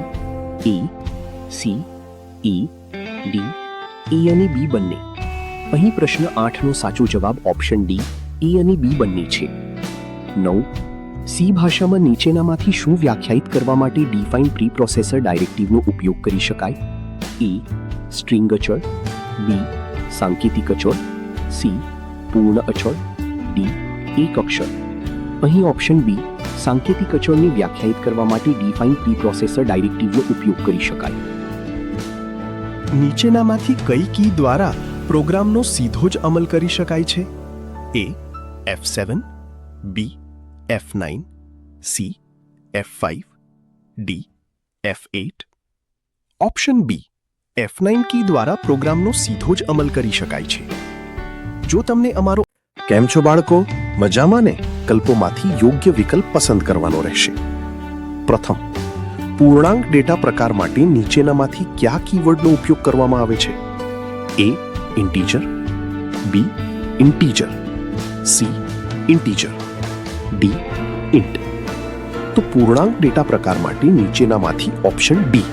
એ સી એ ડી એ અને બી બંને. અહીં પ્રશ્ન 8 નો સાચો જવાબ ઓપ્શન ડી એ અને બી બંને છે. 9. સી ભાષામાં નીચેનામાંથી શું વ્યાખ્યાયિત કરવા માટે ડિફાઇન પ્રી પ્રોસેસર ડાયરેક્ટિવનો ઉપયોગ કરી શકાય? એ સ્ટ્રિંગ અચળ, બી સાંકેતિક અચળ, સી પૂર્ણ અચળ, ડી એક અક્ષર. અહીં ઓપ્શન બી સાંકેતિક અચળને વ્યાખ્યાયિત કરવા માટે ડિફાઇન પ્રી પ્રોસેસર ડાયરેક્ટિવનો ઉપયોગ કરી શકાય. નીચેનામાંથી કઈ કી દ્વારા પ્રોગ્રામનો સીધો જ અમલ કરી શકાય છે? A F7, B F9, C F5, D F8. Option B F9 key દ્વારા પ્રોગ્રામનો સીધો જ અમલ કરી શકાય છે. જો તમને અમારો કેમ છો બાળકો, મજામાં ને? વિકલ્પોમાંથી યોગ્ય વિકલ્પ પસંદ કરવાનો રહેશે. પ્રથમ, પૂર્ણાંક ડેટા પ્રકાર માટે નીચેનામાંથી કયા કીવર્ડનો ઉપયોગ કરવામાં આવે છે? A integer, B integer, C integer, D int. તો પૂર્ણાંક ડેટા પ્રકાર માટે નીચેનામાંથી ઓપ્શન ડી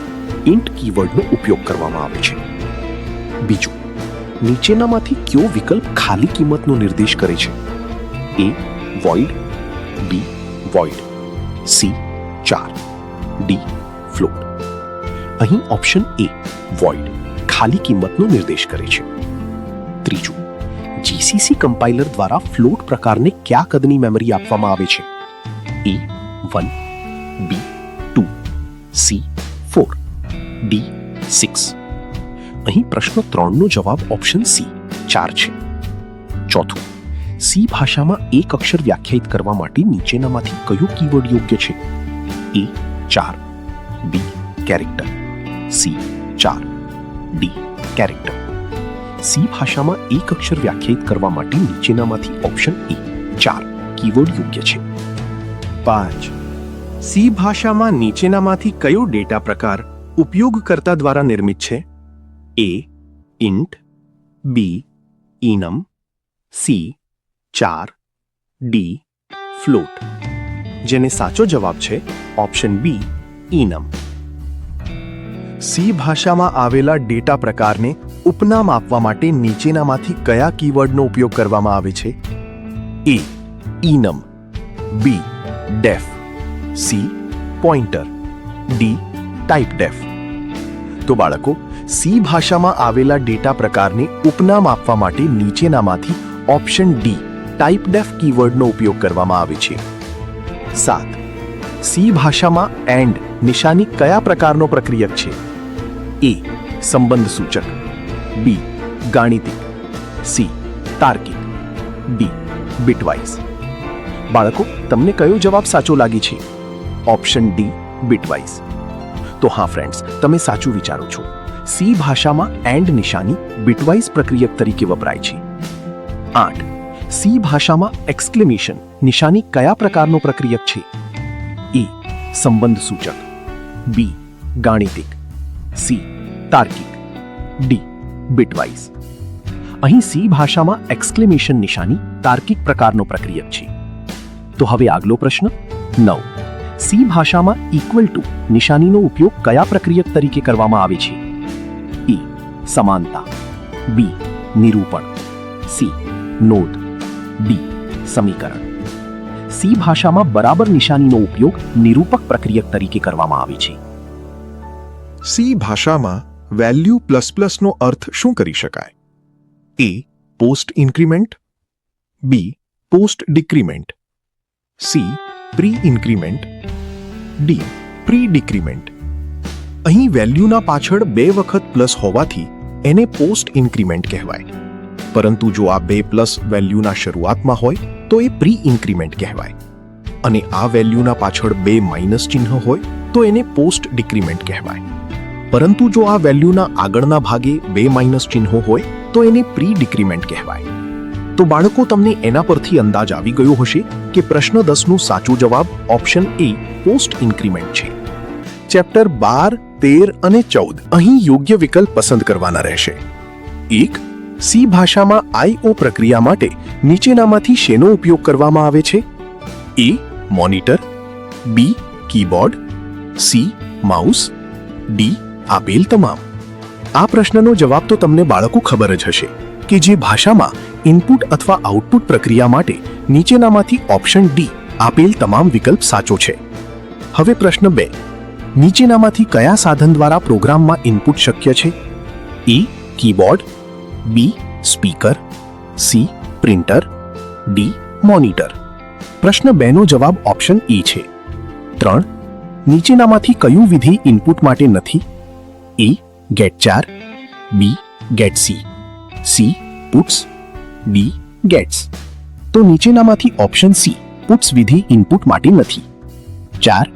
ઇન્ટ કીવર્ડનો ઉપયોગ કરવામાં આવે છે. બીજું, નીચેનામાંથી કયો વિકલ્પ ખાલી કિંમતનો નિર્દેશ કરે છે? એ void, બી void, સી 4, ડી float. અહીં ઓપ્શન એ void ખાલી કિંમતનો નિર્દેશ કરે છે. ત્રીજું, જીસીસી કમ્પાઇલર દ્વારા ફ્લોટ પ્રકારને કયા કદની મેમરી આપવામાં આવે છે? એ 1, બી 2, સી 4, ડી 6. અહીં પ્રશ્ન 3 નો જવાબ ઓપ્શન સી 4 છે. ચોથું, સી ભાષામાં એક અક્ષર વ્યાખ્યાયિત કરવા માટે નીચેનામાંથી કયો કીવર્ડ યોગ્ય છે? A 4, B character, C 4, D character. C ભાષામાં એક અક્ષર વ્યાખ્યાયિત કરવા માટે નીચેનામાંથી ઓપ્શન એ 4 કીવર્ડ યોગ્ય છે. 5. સી ભાષામાં નીચેનામાંથી કયો ડેટા પ્રકાર ઉપયોગકર્તા દ્વારા નિર્મિત છે? A int, B enum, C 4, D float. જેને સાચો જવાબ છે ઓપ્શન બી enum. સી ભાષામાં આવેલા ડેટા પ્રકારને ઉપનામ આપવા માટે નીચેનામાંથી કયા કીવર્ડનો ઉપયોગ કરવામાં આવે છે? એ enum, બી def, C pointer, D typedef. તો બાળકો, સી ભાષામાં આવેલા ડેટા પ્રકારને ઉપનામ આપવા માટે નીચેનામાંથી ઓપ્શન ડી typedef કીવર્ડનો ઉપયોગ કરવામાં આવે છે. 7. સી ભાષામાં એન્ડ નિશાની કયા પ્રકારનો પ્રક્રિયક છે? એ સંબંધ સૂચક, બી ગાણિતિક, સી તાર્કિક, ડી બિટવાઇઝ. બાળકો, તમને કયો જવાબ સાચો લાગે છે? Option D bitwise. તો હા ફ્રેન્ડ્સ, તમે સાચું વિચારો છો. સી ભાષામાં એન્ડ નિશાની બિટવાઇઝ પ્રક્રિયક તરીકે વપરાય છે. 8. સી ભાષામાં એક્સક્લેમેશન નિશાની કયા પ્રકારનો પ્રક્રિયક છે? એ સંબંધ સૂચક, બી ગાણિતિક, સી તાર્કિક, ડી બિટવાઇઝ. અહીં સી ભાષામાં એક્સક્લેમેશન નિશાની તાર્કિક પ્રકારનો પ્રક્રિયક છે. તો હવે આગલો પ્રશ્ન 9. સી ભાષામાં ઇક્વલ ટુ નિશાનીનો ઉપયોગ કયા પ્રક્રિયક તરીકે કરવામાં આવે છે? એ સમાનતા, બી નિરૂપણ, સી નોંધ, ડી સમીકરણ. સી ભાષામાં બરાબર નિશાનીનો ઉપયોગ નિરૂપક પ્રક્રિયક તરીકે કરવામાં આવે છે. સી ભાષામાં વેલ્યુ પ્લસ પ્લસનો અર્થ શું કરી શકાય? A post increment, B post decrement, C pre increment, D pre decrement. અહીં વેલ્યુના પાછળ 2 વખત પ્લસ હોવાથી એને પોસ્ટ ઇન્ક્રીમેન્ટ કહેવાય. પરંતુ જો આ 2 પ્લસ વેલ્યુના શરૂઆતમાં હોય તો એ પ્રી ઇન્ક્રીમેન્ટ કહેવાય. અને આ વેલ્યુના પાછળ 2 માઇનસ ચિહ્ન હોય તો એને પોસ્ટ ડિક્રીમેન્ટ કહેવાય. પરંતુ જો આ વેલ્યુના આગળના ભાગે 2 માઇનસ ચિહ્નો હોય તો એને પ્રી ડિક્રીમેન્ટ કહેવાય. તો બાળકો, તમને એના પરથી અંદાજ આવી ગયો હશે કે પ્રશ્ન 10 નો સાચો જવાબ ઓપ્શન એ પોસ્ટ ઇન્ક્રીમેન્ટ છે. ચેપ્ટર 12, 13 અને 14 અહીં યોગ્ય વિકલ્પ પસંદ કરવાના રહેશે. 1. સી ભાષામાં આઈઓ પ્રક્રિયા માટે નીચેનામાંથી શેનો ઉપયોગ કરવામાં આવે છે? એ મોનિટર, બી કીબોર્ડ, સી માઉસ, ડી આપેલ તમામ. આ પ્રશ્નનો જવાબ તો તમને બાળકો ખબર જ હશે કે જે ભાષામાં ઇનપુટ અથવા આઉટપુટ પ્રક્રિયા માટે નીચેનામાંથી ઓપ્શન ડી આપેલ તમામ વિકલ્પ સાચો છે. હવે પ્રશ્ન 2. નીચેનામાંથી કયા સાધન દ્વારા પ્રોગ્રામમાં ઇનપુટ શક્ય છે? A keyboard, B speaker, C printer, D monitor. પ્રશ્ન 2 નો જવાબ ઓપ્શન એ છે. 3. નીચેનામાંથી કયું વિધિ ઇનપુટ માટે નથી? A get 4, B get C puts, D gets. તો નીચેનામાંથી ઓપ્શન સી પુટ્સ વિધિ ઇનપુટ માટે નથી. 4.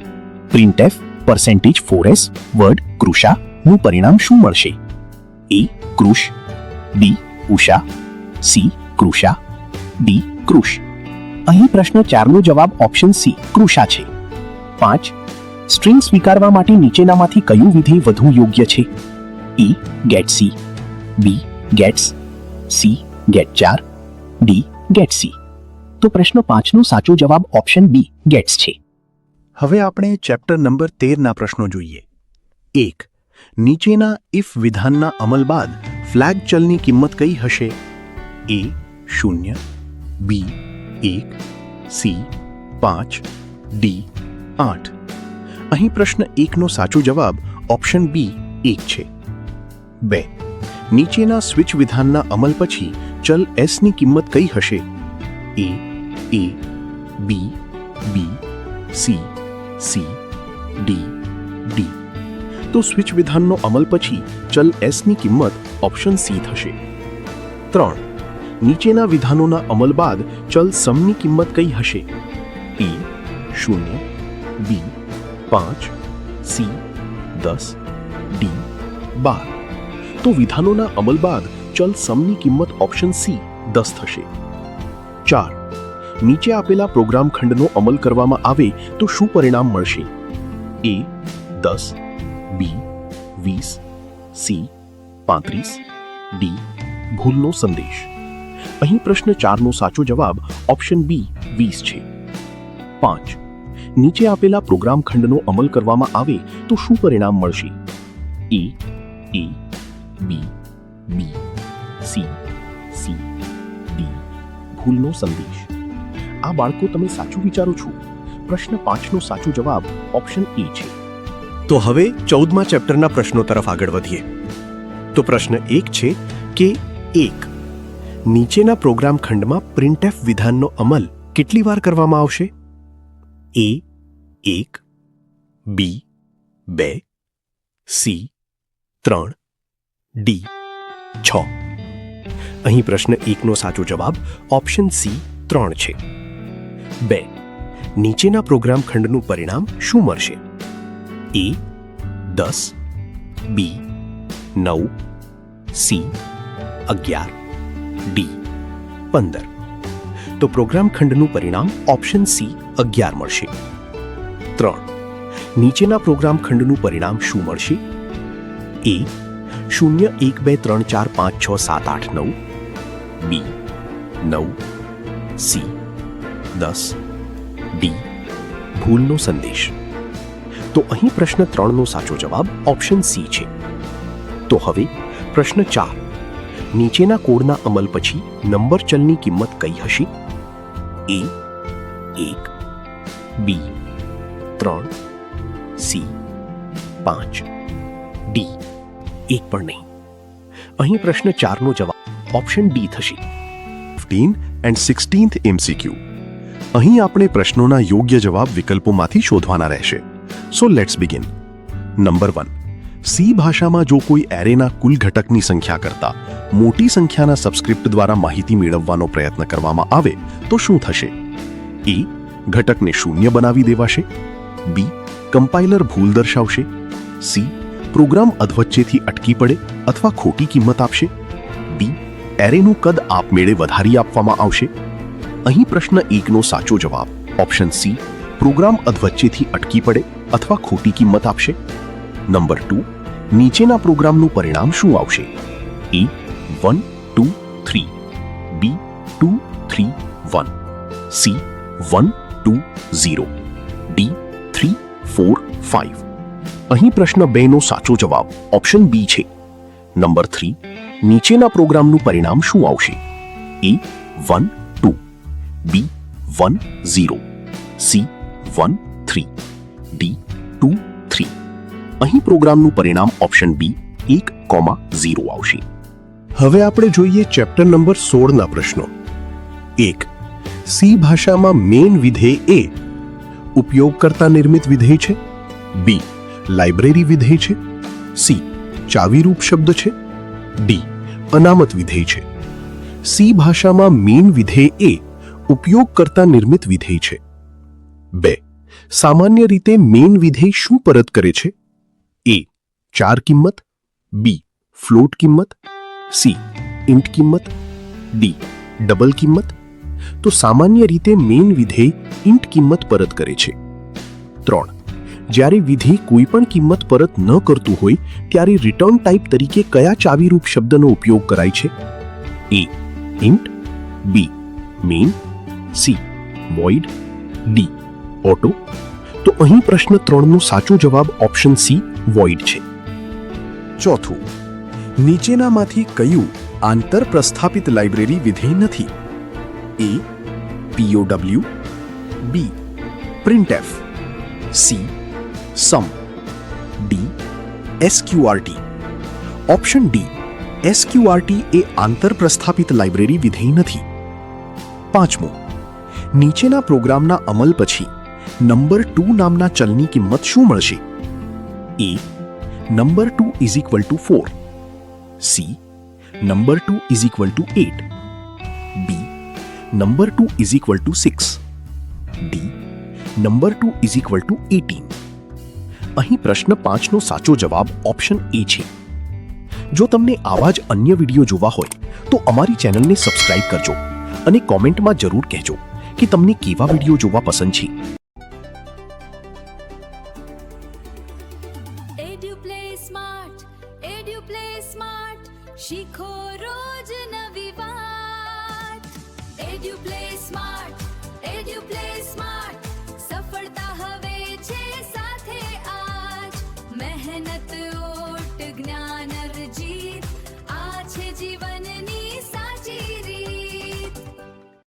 પ્રિન્ટએફ %4s વર્ડ કૃષા નું પરિણામ શું મળશે? એ કૃષ, બી ઉષા, સી કૃષા, ડી કૃષ. અહીં પ્રશ્ન 4 નો જવાબ ઓપ્શન સી કૃષા છે. 5. સ્ટ્રિંગ સ્વીકારવા માટે નીચેનામાંથી કયું વિધિ વધુ યોગ્ય છે? A get C, B gets, C get 4, D get C. તો પ્રશ્ન 5 નો સાચો જવાબ ઓપ્શન બી ગેટ્સ છે. હવે આપણે ચેપ્ટર નંબર 13 ના પ્રશ્નો જોઈએ. 1. નીચેના ઇફ વિધાનના અમલ બાદ ફ્લેગ ચલની કિંમત કઈ હશે? એ 0, બી 1, સી 5, ડી 8. અહીં પ્રશ્ન 1 નો સાચો જવાબ ઓપ્શન બી 1 છે. 2. નીચેના સ્વિચ વિધાનના અમલ પછી ચલ s ની કિંમત કઈ હશે? એ બી સી ડી ડી. તો સ્વિચ વિધાનનો અમલ પછી ચલ s ની કિંમત ઓપ્શન સી થશે. 3. નીચેના વિધાનોના અમલ બાદ ચલ સમની કિંમત કઈ હશે? એ 0, બી 5, સી 10, ડી 12. તો વિધાનોના અમલ બાદ ચલ સમની કિંમત ઓપ્શન સી 10 થશે. 4. નીચે આપેલા પ્રોગ્રામ ખંડનો અમલ કરવામાં આવે તો શું પરિણામ મળશે? એ 10, બી 20, સી 35, ડી ભૂલનો સંદેશ. અહીં પ્રશ્ન 4 નો સાચો જવાબ ઓપ્શન બી 20 છે. 5. નીચે આપેલા પ્રોગ્રામ ખંડનો અમલ કરવામાં આવે તો શું પરિણામ મળશે? એ બી સી ડી ભૂલનો સંદેશ. આ બાળકો, તમે સાચું વિચારો છો. પ્રશ્ન 5 નો સાચો જવાબ ઓપ્શન એ છે. તો હવે 14મા ચેપ્ટરના પ્રશ્નો તરફ આગળ વધીએ. તો પ્રશ્ન 1 છે કે 1. નીચેના પ્રોગ્રામ ખંડમાં પ્રિન્ટએફ વિધાનનો અમલ કેટલી વાર કરવામાં આવશે? એ 1, બી 2, સી 3, ડી 6. અહીં પ્રશ્ન 1 નો સાચો જવાબ ઓપ્શન સી 3 છે. 2. નીચેના પ્રોગ્રામ ખંડનું પરિણામ શું મળશે? એ 10, બી 9, સી 11, ડી 15. તો પ્રોગ્રામ ખંડનું પરિણામ ઓપ્શન સી 11 મળશે. 3. નીચેના પ્રોગ્રામ ખંડનું પરિણામ શું મળશે? એ 0 1 2 3 4 5 6 7 8 9, બી 9, સી 10, ડી ભૂલનો સંદેશ. તો અહીં પ્રશ્ન 3નો સાચો જવાબ ઓપ્શન સી છે. તો હવે પ્રશ્ન 4. નીચેના કોડના અમલ પછી નંબર ચલની કિંમત કઈ હશે? એ 1, બી 3, સી 5, ડી 1 પણ નહીં. અહીં પ્રશ્ન 4નો જવાબ ઓપ્શન ડી થશે. 15 and 16th MCQ. અહીં આપણે પ્રશ્નોના યોગ્ય જવાબ વિકલ્પોમાંથી શોધવાના રહેશે. So let's begin. Number 1. C ભાષામાં જો કોઈ એરેના કુલ ઘટકની સંખ્યા કરતાં મોટી સંખ્યાના સબસ્ક્રિપ્ટ દ્વારા માહિતી મેળવવાનો પ્રયત્ન કરવામાં આવે તો શું થશે? એ ઘટકને 0 બનાવી દેવાશે. બી કમ્પાઇલર ભૂલ દર્શાવશે. સી પ્રોગ્રામ અધવચ્ચેથી અટકી પડે અથવા ખોટી કિંમત આપશે. ડી એરેનું કદ આપમેળે વધારી આપવામાં આવશે. અહીં પ્રશ્ન 1નો સાચો જવાબ ઓપ્શન સી પ્રોગ્રામ અધવચ્ચેથી અટકી પડે અથવા ખોટી કિંમત આપશે. નંબર 2. નીચેના પ્રોગ્રામનું પરિણામ શું આવશે? એ 1 2 3, બી 2 3 1, સી 1 2 0, ડી 3 4 5. અહીં પ્રશ્ન 2નો સાચો જવાબ ઓપ્શન બી છે. નંબર 3. નીચેના પ્રોગ્રામનું પરિણામ શું આવશે? એ 1 2, બી 1 0, સી 1 3, ડી 2 3. અહીં પ્રોગ્રામનું પરિણામ ઓપ્શન બી 1,0 આવશે. હવે આપણે જોઈએ ચેપ્ટર નંબર 16ના પ્રશ્નો. 1. સી ભાષામાં મેઇન વિધેય એ ઉપયોગકર્તા નિર્મિત વિધેય છે. બી લાઇબ્રેરી વિધેય છે. સી ચાવીરૂપ શબ્દ છે. ડી અનામત વિધેય છે. સી ભાષામાં મેઇન વિધેય એ ઉપયોગકર્તા નિર્મિત વિધેય છે. 2. સામાન્ય રીતે મેઇન વિધેય શું પરત કરે છે? એ 4 કિંમત, બી ફ્લોટ કિંમત, સી ઇન્ટ કિંમત, ડી ડબલ કિંમત. તો સામાન્ય રીતે મેઇન વિધેય ઇન્ટ કિંમત પરત કરે છે. 3. જ્યારે વિધેય કોઈ પણ કિંમત પરત ન કરતું હોય ત્યારે રિટર્ન ટાઈપ તરીકે કયા ચાવીરૂપ શબ્દનો ઉપયોગ કરાય છે? A int, B main, C void, D auto. તો અહીં પ્રશ્ન 3નો સાચો જવાબ ઓપ્શન સી વોઇડ છે. 4. નીચેનામાંથી કયું આંતર પ્રસ્થાપિત લાઇબ્રેરી વિધેય નથી? એ POW, બી printf, સી સમ, D SQRT. Option D SQRT એ આંતર પ્રસ્થાપિત લાઇબ્રેરી વિધેય નથી. 5. નીચેના પ્રોગ્રામના અમલ પછી નંબર 2 નામના ચલની કિંમત શું મળશે? A number 2 is equal to 4, C number 2 is equal to 8, B number 2 is equal to 6, D number 2 is equal to 18. અહીં પ્રશ્ન 5નો સાચો જવાબ ઓપ્શન એ છે. જો તમને આવા જ અન્ય વિડીયો જોવા હોય તો અમારી ચેનલને સબસ્ક્રાઇબ કરજો અને કોમેન્ટમાં જરૂર કહેજો કે તમને કેવા વિડીયો જોવા પસંદ છે. EduPlay Smart શીખો રોજ નવી વાત. EduPlay Smart